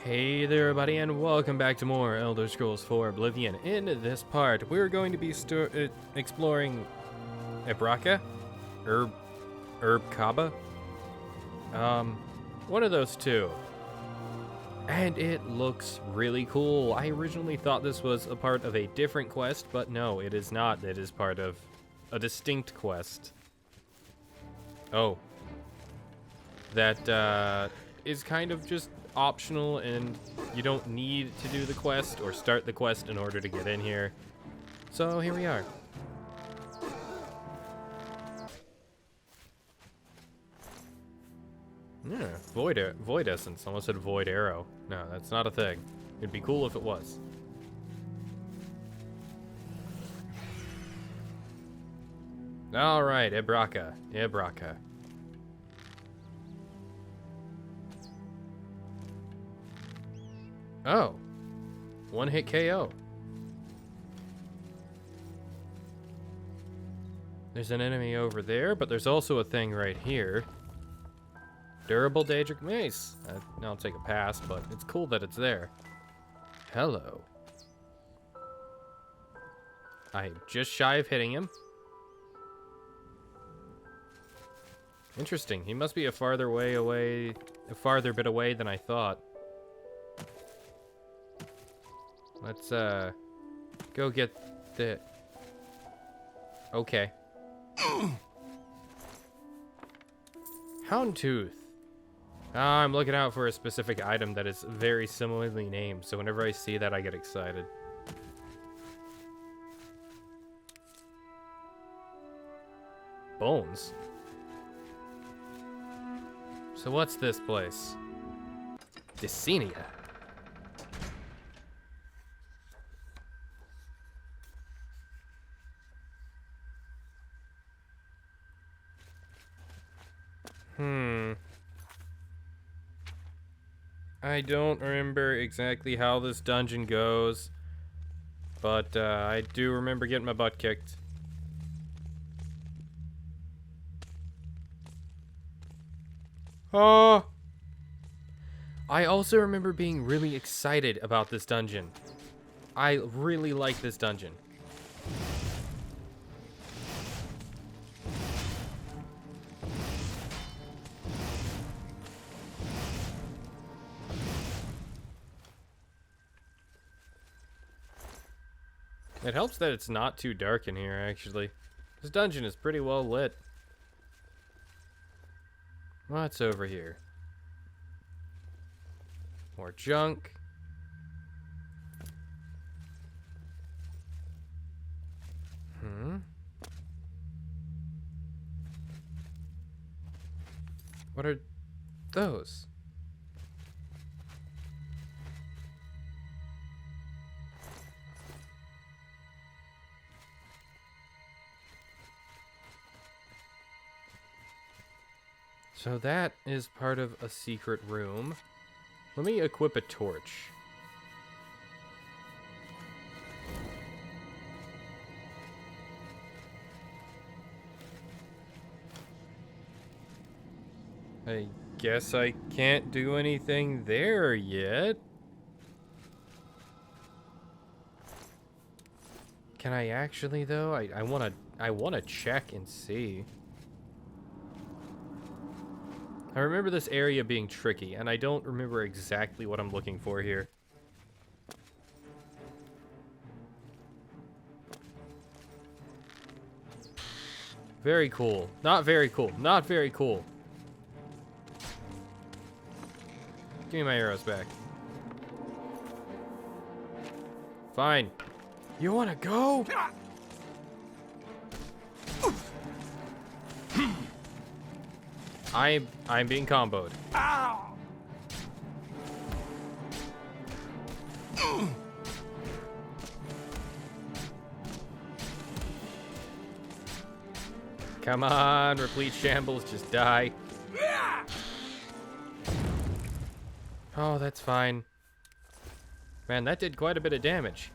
Hey there everybody, and welcome back to more Elder Scrolls 4 Oblivion. In this part, we're going to be exploring Ebrocca? Erbcaba? One of those two. And it looks really cool. I originally thought this was a part of a different quest, but no, it is not. It is part of a distinct quest. Oh. That, is kind of just optional, and you don't need to do the quest or start the quest in order to get in here. So here we are. Yeah, void essence. Almost said void arrow. No, that's not a thing. It'd be cool if it was. All right, Ebrocca. Oh, one hit KO. There's an enemy over there, but there's also a thing right here. Durable Daedric Mace. I'll take a pass, but it's cool that it's there. Hello. I'm just shy of hitting him. Interesting. He must be a farther bit away than I thought. Let's, go get the... Okay. Houndtooth. I'm looking out for a specific item that is very similarly named, so whenever I see that, I get excited. Bones? So what's this place? Dicinia. I don't remember exactly how this dungeon goes, but I do remember getting my butt kicked. Oh! I also remember being really excited about this dungeon. I really like this dungeon. It helps that it's not too dark in here, actually. This dungeon is pretty well lit. What's over here? More junk. What are those? So that is part of a secret room. Let me equip a torch. I guess I can't do anything there yet. Can I actually though? I wanna check and see. I remember this area being tricky, and I don't remember exactly what I'm looking for here. Very cool. Not very cool. Not very cool. Give me my arrows back. Fine. You wanna go? I'm being comboed. Ow! Come on, replete shambles, just die. Oh, that's fine. Man, that did quite a bit of damage.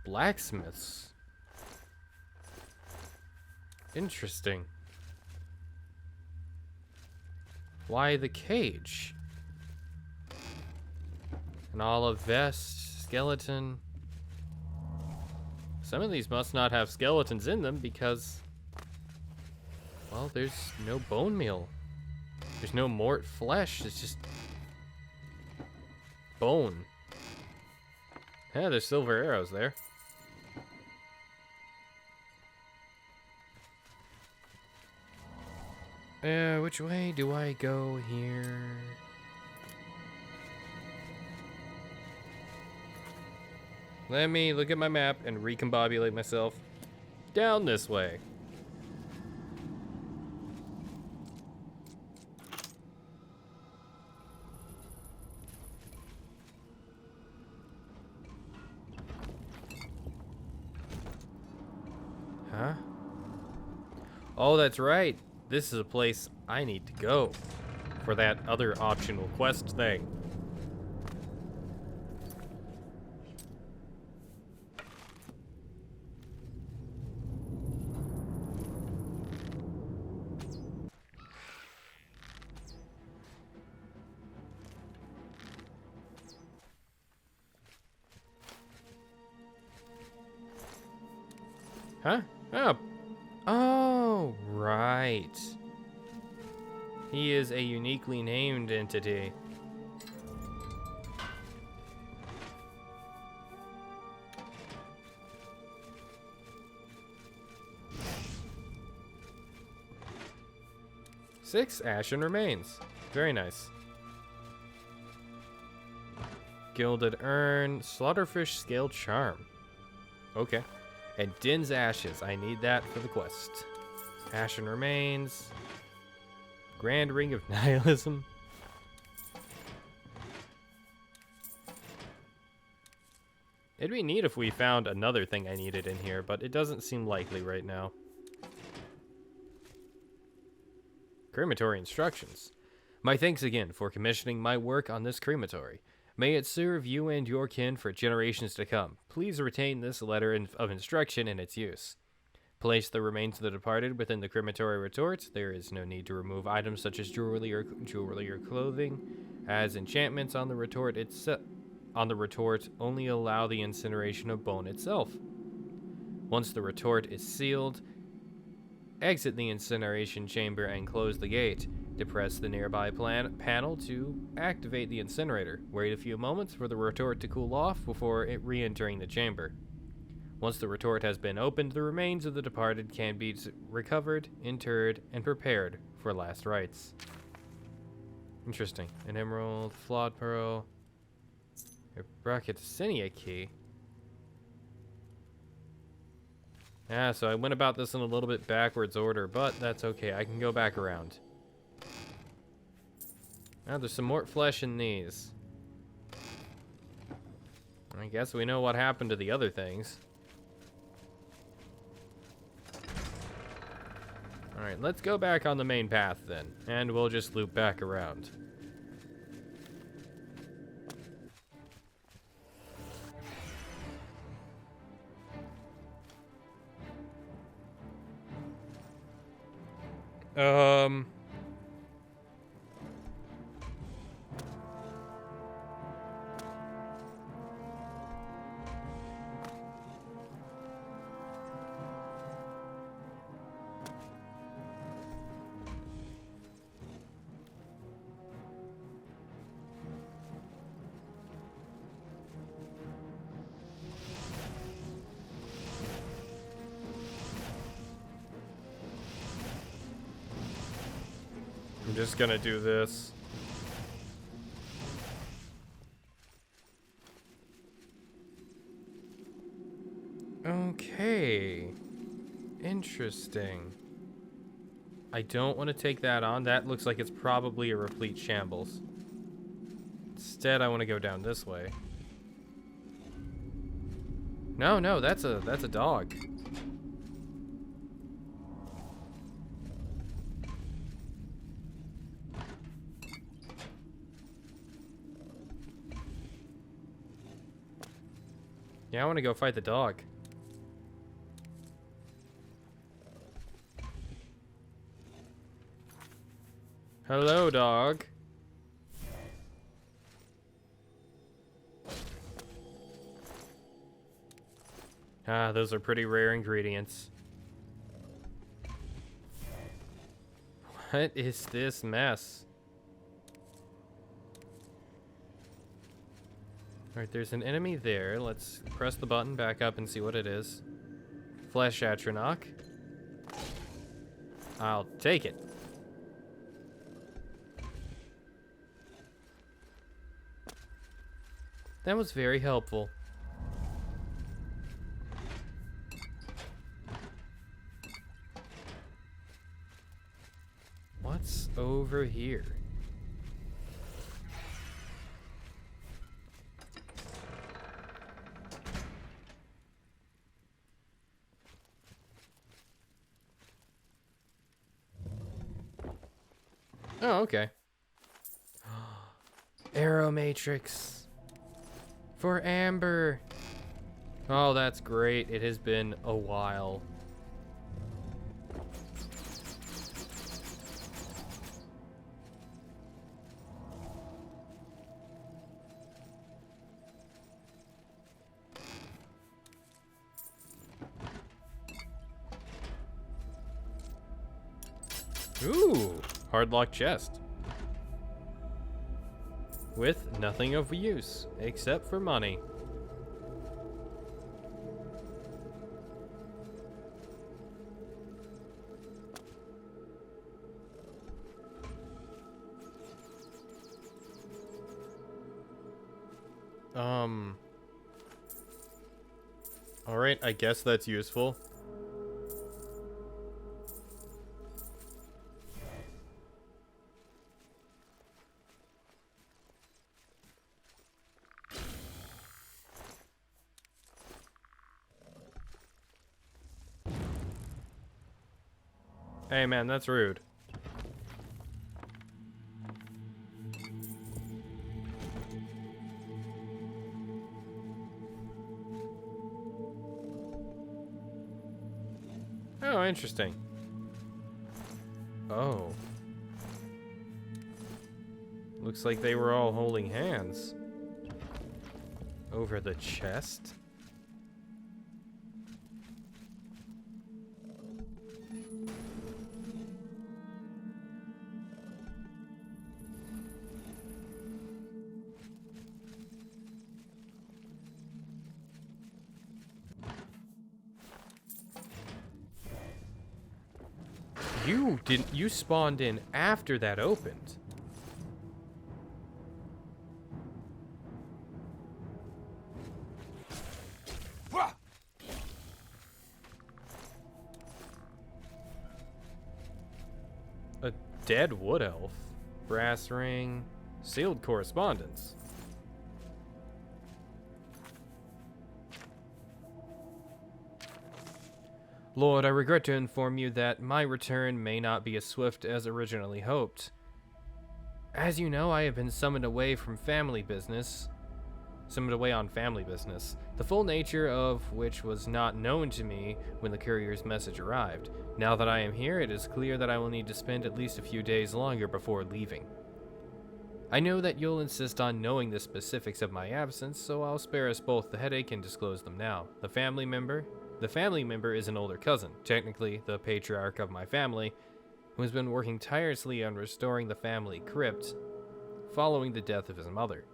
Blacksmiths. Interesting. Why the cage? An olive vest, skeleton. Some of these must not have skeletons in them because, well, there's no bone meal. There's no mort flesh. It's just bone. Yeah, there's silver arrows there. Which way do I go here? Let me look at my map and recombobulate myself. Down this way. Huh? Oh, that's right. This is a place I need to go for that other optional quest thing. Huh? Oh. Oh, right. He is a uniquely named entity. Six ashen remains. Very nice. Gilded urn, slaughterfish scale charm. Okay. And Din's ashes. I need that for the quest. Ashen remains. Grand ring of nihilism. It'd be neat if we found another thing I needed in here, but it doesn't seem likely right now. Crematory instructions. My thanks again for commissioning my work on this crematory. May it serve you and your kin for generations to come. Please retain this letter of instruction in its use. Place the remains of the departed within the crematory retort. There is no need to remove items such as jewelry or clothing, as enchantments on the retort only allow the incineration of bone itself. Once the retort is sealed, exit the incineration chamber and close the gate. Depress the nearby panel to activate the incinerator. Wait a few moments for the retort to cool off before re-entering the chamber. Once the retort has been opened, the remains of the departed can be recovered, interred, and prepared for last rites. Interesting. An emerald, flawed pearl, Ebrocca key. Yeah, so I went about this in a little bit backwards order, but that's okay. I can go back around. Now there's some more flesh in these. I guess we know what happened to the other things. Alright, let's go back on the main path then, and we'll just loop back around. I'm just gonna do this. Okay. Interesting. I don't want to take that on. That looks like it's probably a replete shambles. Instead, I want to go down this way. No, that's a dog. Yeah, I want to go fight the dog. Hello, dog. Ah, those are pretty rare ingredients. What is this mess? Alright, there's an enemy there. Let's press the button, back up, and see what it is. Flesh Atronach. I'll take it. That was very helpful. What's over here? Oh, okay. Arrow Matrix. For Amber. Oh, that's great. It has been a while. Ooh, hardlock chest. With nothing of use, except for money. Alright, I guess that's useful. Hey man, that's rude. Oh, interesting. Oh. Looks like they were all holding hands. Over the chest? You spawned in after that opened. A dead wood elf, brass ring, sealed correspondence. Lord, I regret to inform you that my return may not be as swift as originally hoped. As you know, I have been summoned away on family business, the full nature of which was not known to me when the courier's message arrived. Now that I am here, it is clear that I will need to spend at least a few days longer before leaving. I know that you'll insist on knowing the specifics of my absence, so I'll spare us both the headache and disclose them now. The family member is an older cousin, technically the patriarch of my family, who has been working tirelessly on restoring the family crypt following the death of his mother.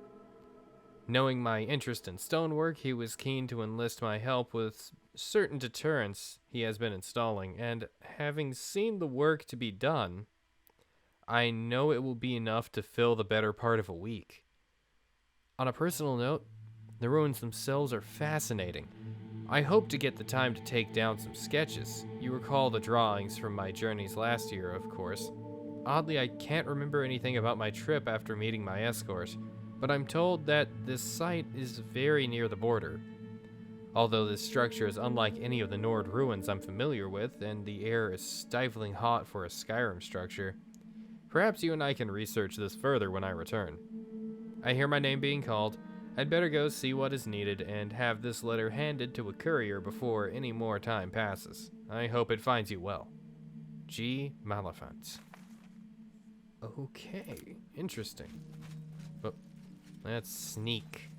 Knowing my interest in stonework, he was keen to enlist my help with certain deterrents he has been installing, and having seen the work to be done, I know it will be enough to fill the better part of a week. On a personal note, the ruins themselves are fascinating. I hope to get the time to take down some sketches. You recall the drawings from my journeys last year, of course. Oddly, I can't remember anything about my trip after meeting my escort, but I'm told that this site is very near the border. Although this structure is unlike any of the Nord ruins I'm familiar with, and the air is stifling hot for a Skyrim structure, perhaps you and I can research this further when I return. I hear my name being called. I'd better go see what is needed and have this letter handed to a courier before any more time passes. I hope it finds you well. G. Malafant. Okay, interesting. But let's sneak.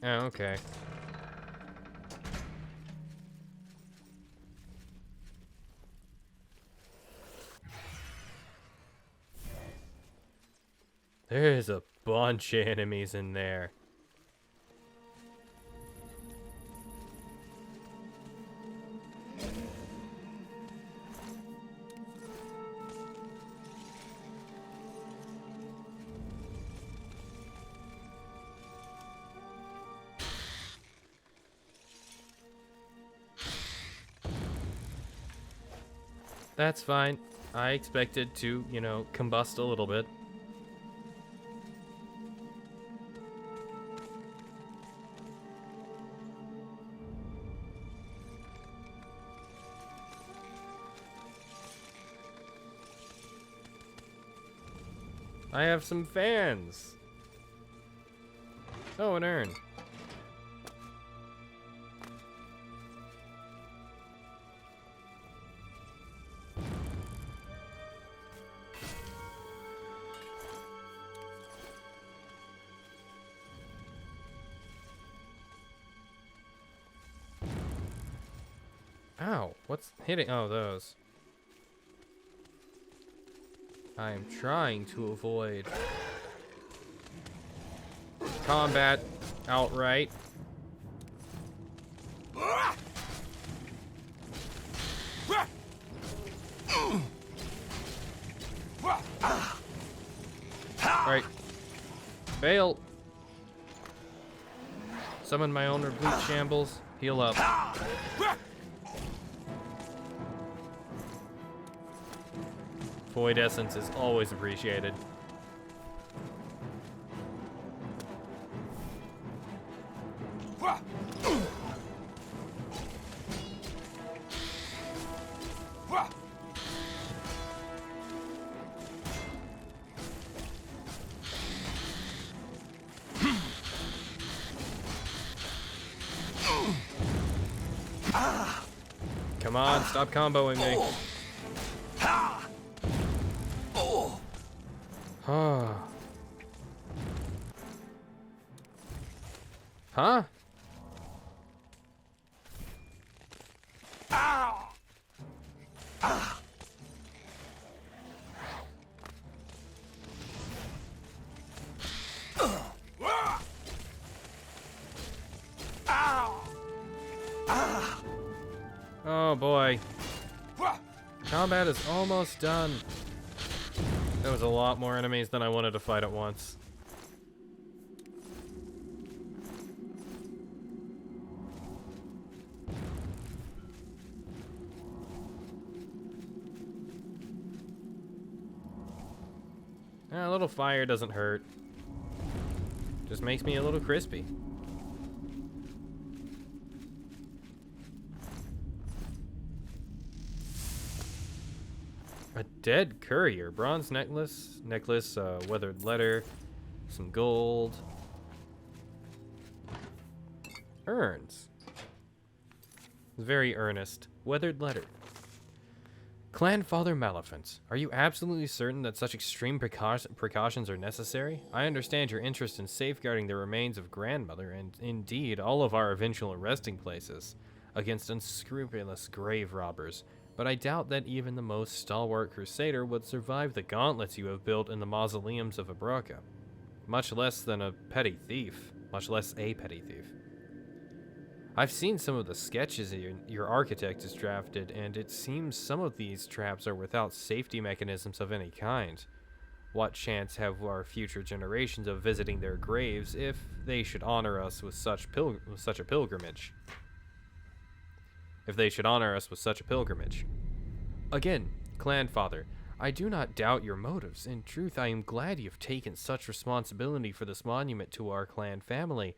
Oh, okay. There's a bunch of enemies in there. That's fine. I expected to, you know, combust a little bit. I have some fans. Oh, an urn. Ow, what's hitting? Oh, those. I am trying to avoid combat outright. Alright. Fail. Summon my own Replete Shambles. Heal up. Void Essence is always appreciated. Come on, stop comboing me. Huh? Oh boy. Combat is almost done. There was a lot more enemies than I wanted to fight at once. A little fire doesn't hurt. Just makes me a little crispy. A dead courier. Bronze necklace, weathered letter, some gold. Urns. Very earnest. Weathered letter. Clan Father Maleficent, are you absolutely certain that such extreme precautions are necessary? I understand your interest in safeguarding the remains of grandmother and, indeed, all of our eventual resting places against unscrupulous grave robbers, but I doubt that even the most stalwart crusader would survive the gauntlets you have built in the mausoleums of Ebrocca, much less a petty thief. I've seen some of the sketches your architect has drafted, and it seems some of these traps are without safety mechanisms of any kind. What chance have our future generations of visiting their graves if they should honor us with such a pilgrimage? Again, Clan Father, I do not doubt your motives. In truth, I am glad you have taken such responsibility for this monument to our clan family.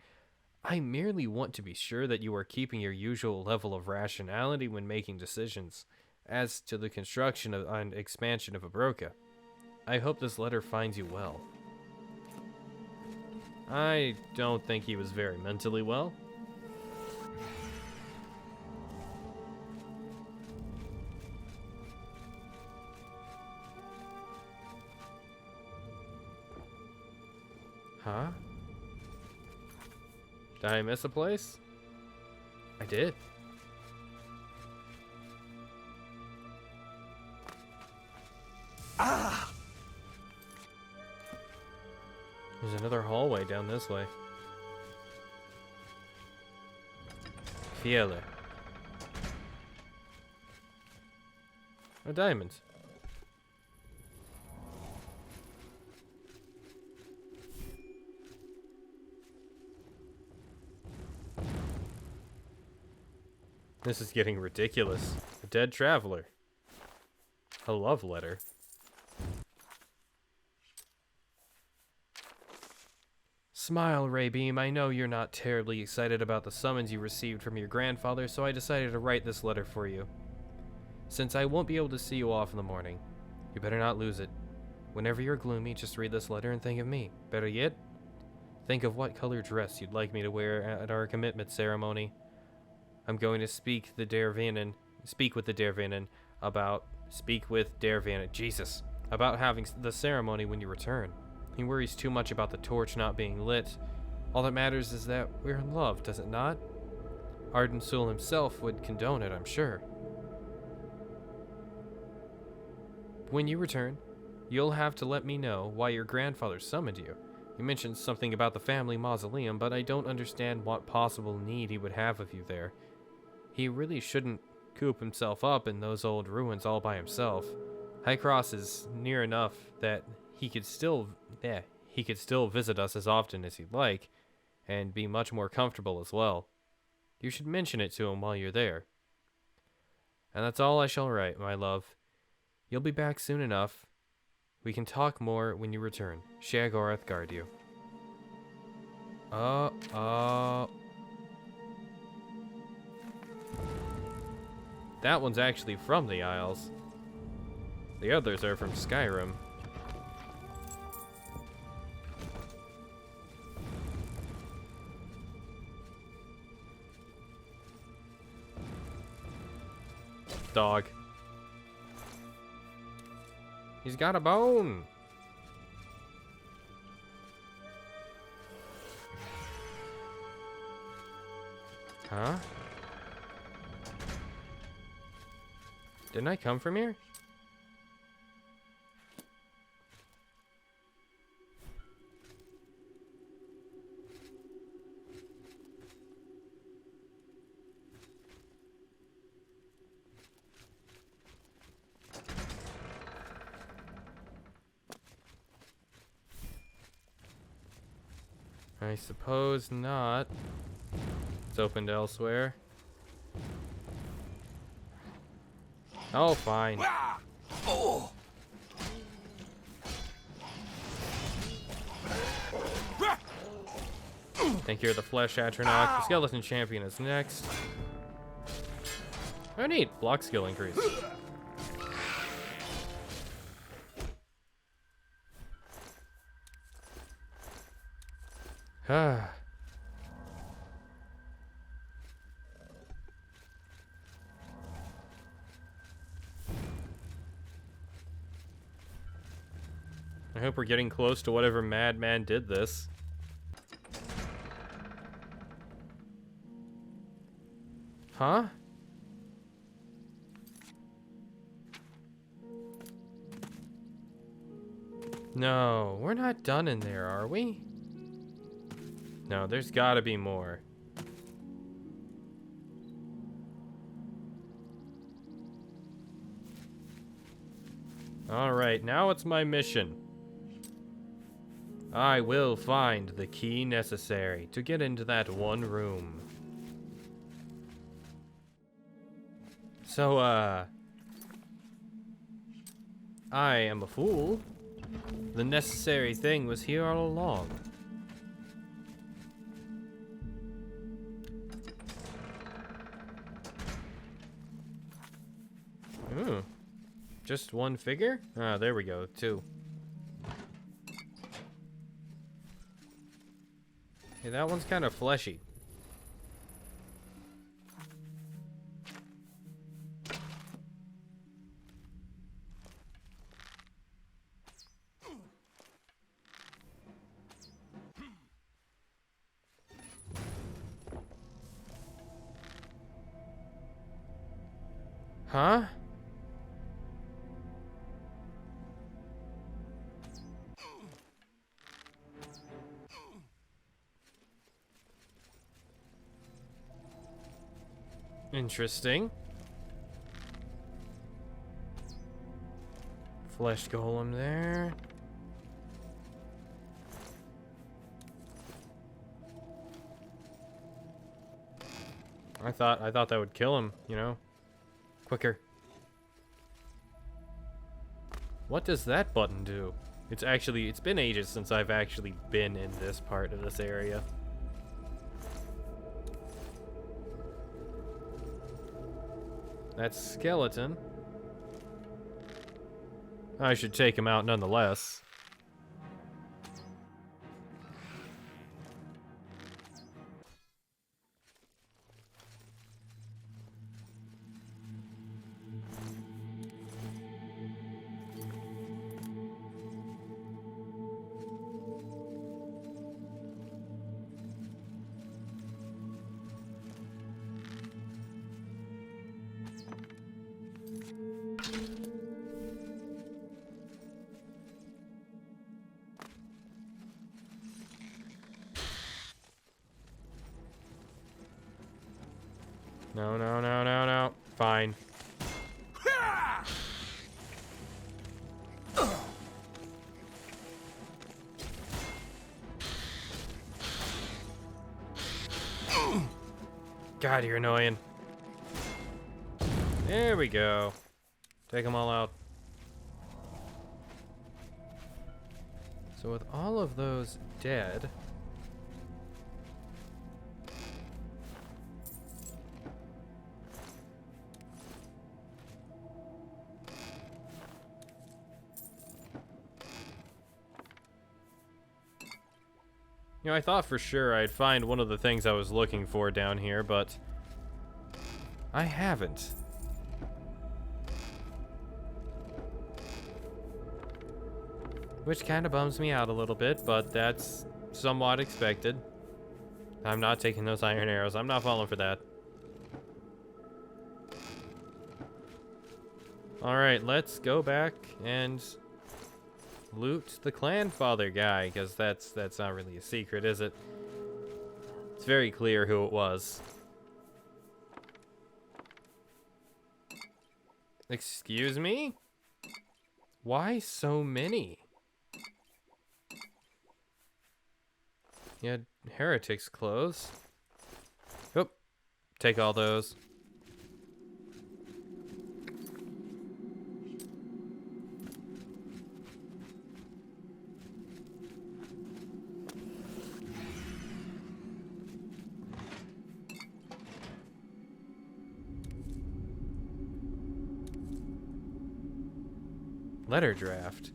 I merely want to be sure that you are keeping your usual level of rationality when making decisions as to the construction and expansion of Ebrocca. I hope this letter finds you well. I don't think he was very mentally well. Huh? Did I miss a place? I did. Ah! There's another hallway down this way. Fiele. Oh, diamonds. This is getting ridiculous. A dead traveler. A love letter. Smile, Raybeam. I know you're not terribly excited about the summons you received from your grandfather, so I decided to write this letter for you. Since I won't be able to see you off in the morning, you better not lose it. Whenever you're gloomy, just read this letter and think of me. Better yet, think of what color dress you'd like me to wear at our commitment ceremony. I'm going to speak with the Dervanin about having the ceremony when you return. He worries too much about the torch not being lit. All that matters is that we're in love, does it not? Ardensul himself would condone it, I'm sure. When you return, you'll have to let me know why your grandfather summoned you. You mentioned something about the family mausoleum, but I don't understand what possible need he would have of you there. He really shouldn't coop himself up in those old ruins all by himself. High Cross is near enough that he could still visit us as often as he'd like, and be much more comfortable as well. You should mention it to him while you're there. And that's all I shall write, my love. You'll be back soon enough. We can talk more when you return. Shagorath guard you. That one's actually from the Isles. The others are from Skyrim. Dog. He's got a bone. Huh? Didn't I come from here? I suppose not. It's opened elsewhere. Oh, fine. Oh. Think you're the Flesh Atronach. The Skeleton Champion is next. Oh, neat. Block skill increase. Ah. I hope we're getting close to whatever madman did this. Huh? No, we're not done in there, are we? No, there's gotta be more. Alright, now it's my mission. I will find the key necessary to get into that one room. So, I am a fool. The necessary thing was here all along. Just one figure? Ah, there we go, two. Hey, that one's kind of fleshy. Huh? Interesting. Flesh golem there. I thought that would kill him, you know? Quicker. What does that button do? It's been ages since I've actually been in this part of this area. That skeleton. I should take him out nonetheless. No, no, no, no, no. Fine. God, you're annoying. There we go. Take them all out. So with all of those dead... You know, I thought for sure I'd find one of the things I was looking for down here, but I haven't. Which kind of bums me out a little bit, but that's somewhat expected. I'm not taking those iron arrows. I'm not falling for that. Alright, let's go back and loot the clan father guy, because that's not really a secret, is it? It's very clear who it was. Excuse me? Why so many? You had heretics' clothes. Oop. Take all those. Letter draft.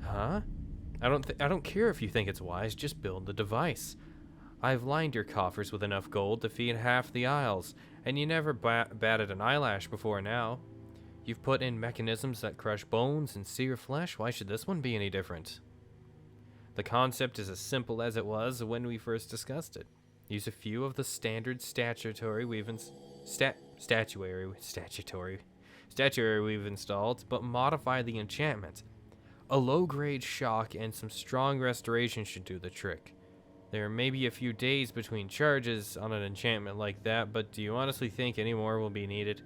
Huh? I don't care if you think it's wise, just build the device. I've lined your coffers with enough gold to feed half the Isles, and you never batted an eyelash before now. You've put in mechanisms that crush bones and sear flesh, why should this one be any different? The concept is as simple as it was when we first discussed it. Use a few of the standard statuary we've installed, but modify the enchantment. A low-grade shock and some strong restoration should do the trick. There may be a few days between charges on an enchantment like that, but do you honestly think any more will be needed?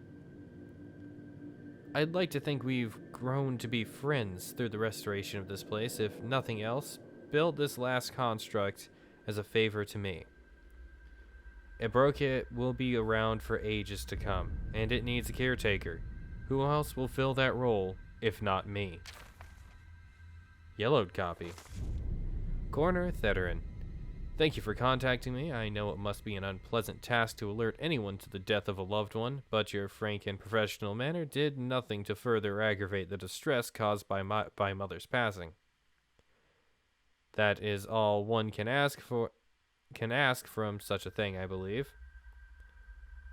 I'd like to think we've grown to be friends through the restoration of this place. If nothing else, build this last construct as a favor to me. Ebrocca will be around for ages to come, and it needs a caretaker. Who else will fill that role, if not me? Yellowed copy. Corner Theterin. Thank you for contacting me. I know it must be an unpleasant task to alert anyone to the death of a loved one, but your frank and professional manner did nothing to further aggravate the distress caused by Mother's passing. That is all one can ask from such a thing, I believe.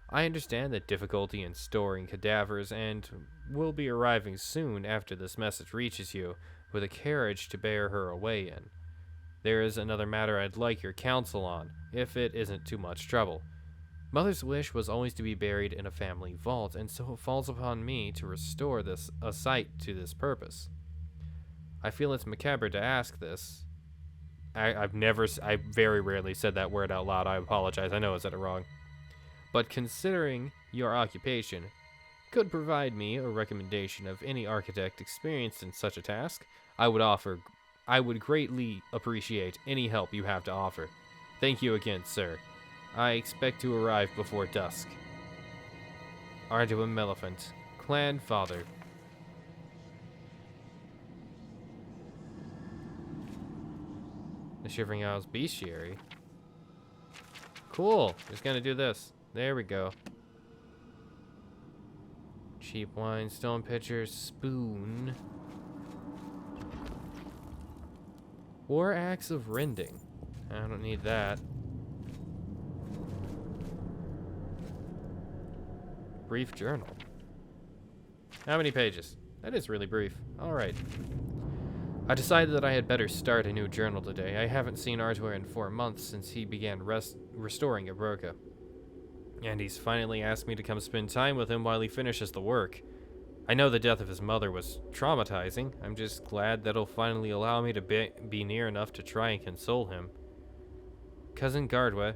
I understand the difficulty in storing cadavers and will be arriving soon after this message reaches you with a carriage to bear her away in. There is another matter I'd like your counsel on, if it isn't too much trouble. Mother's wish was always to be buried in a family vault, and so it falls upon me to restore a site to this purpose. I feel it's macabre to ask this. I very rarely said that word out loud. I apologize. I know I said it wrong. But considering your occupation could provide me a recommendation of any architect experienced in such a task, I would greatly appreciate any help you have to offer. Thank you again, sir. I expect to arrive before dusk. Arduin Melephant, Clan Father. The Shivering Isles Bestiary. Cool. Just gonna do this. There we go. Cheap wine, stone pitcher, spoon. War Axe of Rending. I don't need that. Brief journal. How many pages? That is really brief. Alright. I decided that I had better start a new journal today. I haven't seen Artware in 4 months since he began restoring Ebrocca. And he's finally asked me to come spend time with him while he finishes the work. I know the death of his mother was traumatizing. I'm just glad that he'll finally allow me to be near enough to try and console him. Cousin Garwed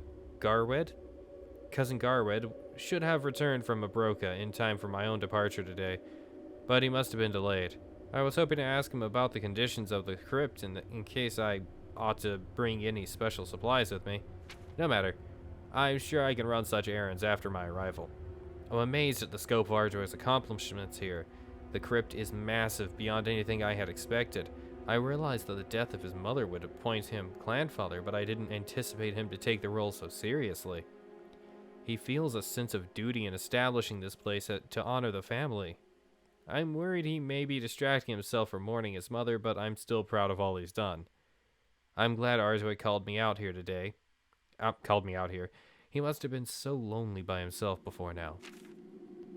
should have returned from Ebrocca in time for my own departure today, but he must have been delayed. I was hoping to ask him about the conditions of the crypt in case I ought to bring any special supplies with me. No matter. I'm sure I can run such errands after my arrival. I'm amazed at the scope of Arduin's accomplishments here. The crypt is massive beyond anything I had expected. I realized that the death of his mother would appoint him clanfather, but I didn't anticipate him to take the role so seriously. He feels a sense of duty in establishing this place to honor the family. I'm worried he may be distracting himself from mourning his mother, but I'm still proud of all he's done. I'm glad Arduin called me out here. He must have been so lonely by himself before now.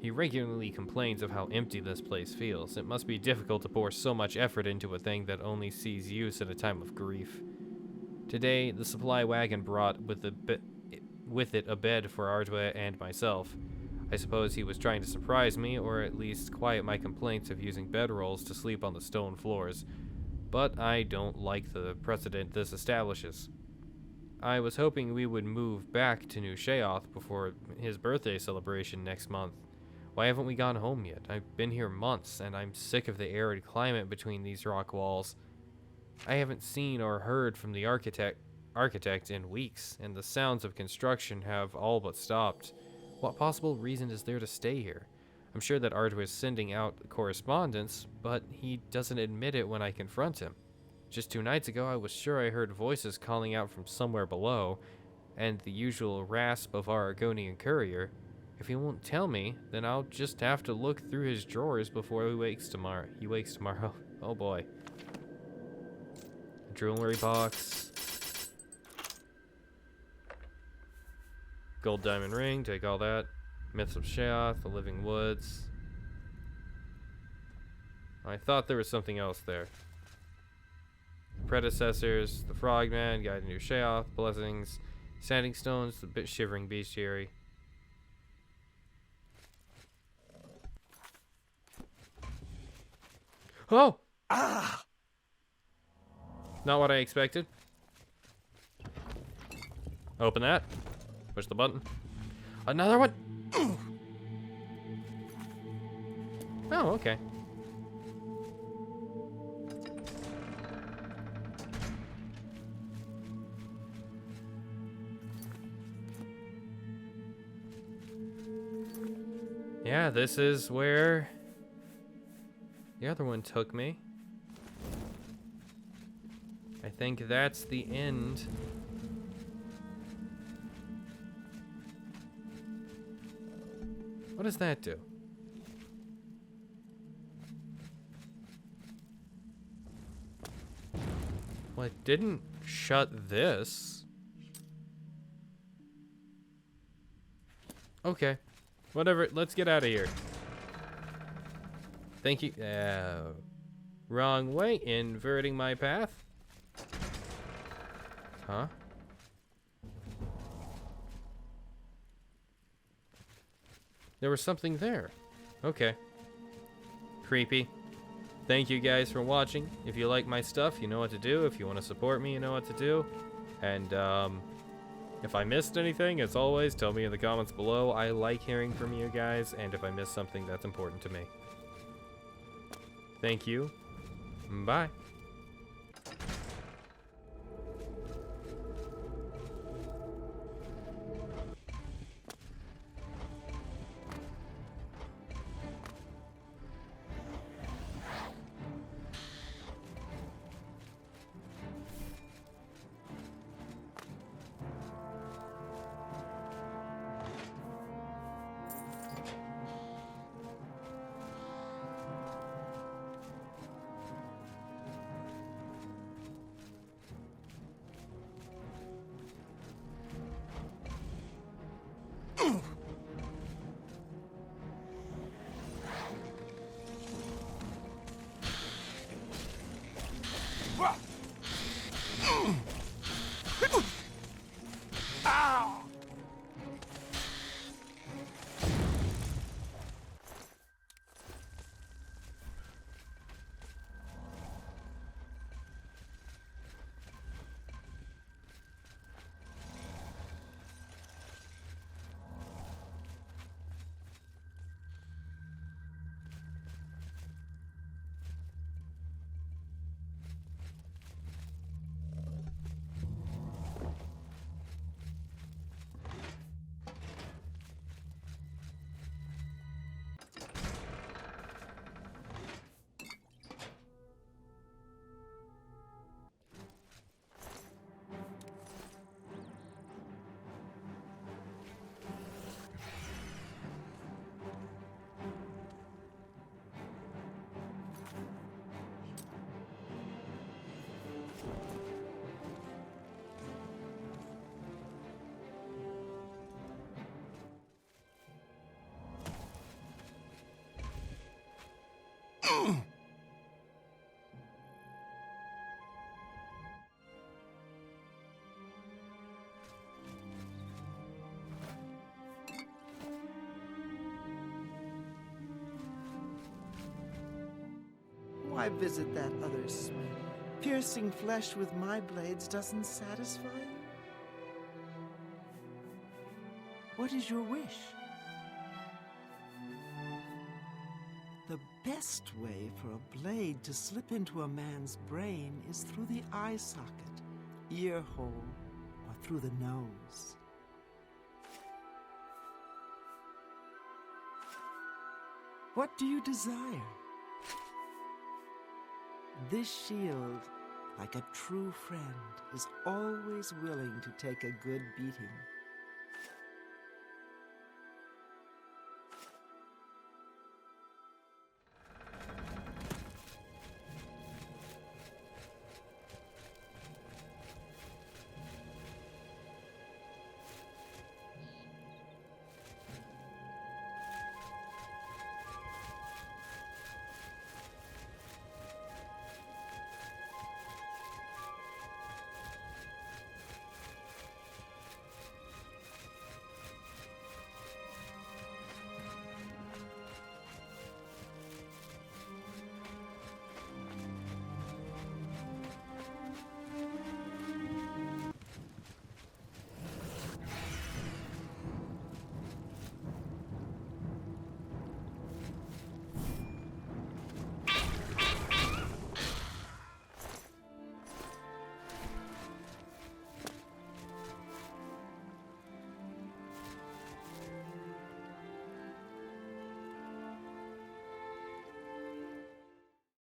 He regularly complains of how empty this place feels. It must be difficult to pour so much effort into a thing that only sees use at a time of grief. Today, the supply wagon brought with it a bed for Arduin and myself. I suppose he was trying to surprise me, or at least quiet my complaints of using bedrolls to sleep on the stone floors. But I don't like the precedent this establishes. I was hoping we would move back to New Sheoth before his birthday celebration next month. Why haven't we gone home yet? I've been here months, and I'm sick of the arid climate between these rock walls. I haven't seen or heard from the architect in weeks, and the sounds of construction have all but stopped. What possible reason is there to stay here? I'm sure that Arduin is sending out correspondence, but he doesn't admit it when I confront him. Just 2 nights ago, I was sure I heard voices calling out from somewhere below, and the usual rasp of our Argonian courier. If he won't tell me, then I'll just have to look through his drawers before he wakes tomorrow. Oh boy. A jewelry box. Gold diamond ring, take all that. Myths of Sheoth, the Living Woods. I thought there was something else there. Predecessors, the Frogman, Guide to New Sheoth, Blessings, Standing Stones, the Shivering Bestiary. Oh! Ah! Not what I expected. Open that. Push the button. Another one! Oh, okay. Yeah, this is where the other one took me. I think that's the end. What does that do? Well, it didn't shut this. Okay. Whatever. Let's get out of here. Thank you. Wrong way. Inverting my path. Huh? There was something there. Okay. Creepy. Thank you guys for watching. If you like my stuff, you know what to do. If you want to support me, you know what to do. And, if I missed anything, as always, tell me in the comments below. I like hearing from you guys, and if I missed something, that's important to me. Thank you. Bye. Why visit that other smith? Piercing flesh with my blades doesn't satisfy you? What is your wish? The best way for a blade to slip into a man's brain is through the eye socket, ear hole, or through the nose. What do you desire? This shield, like a true friend, is always willing to take a good beating.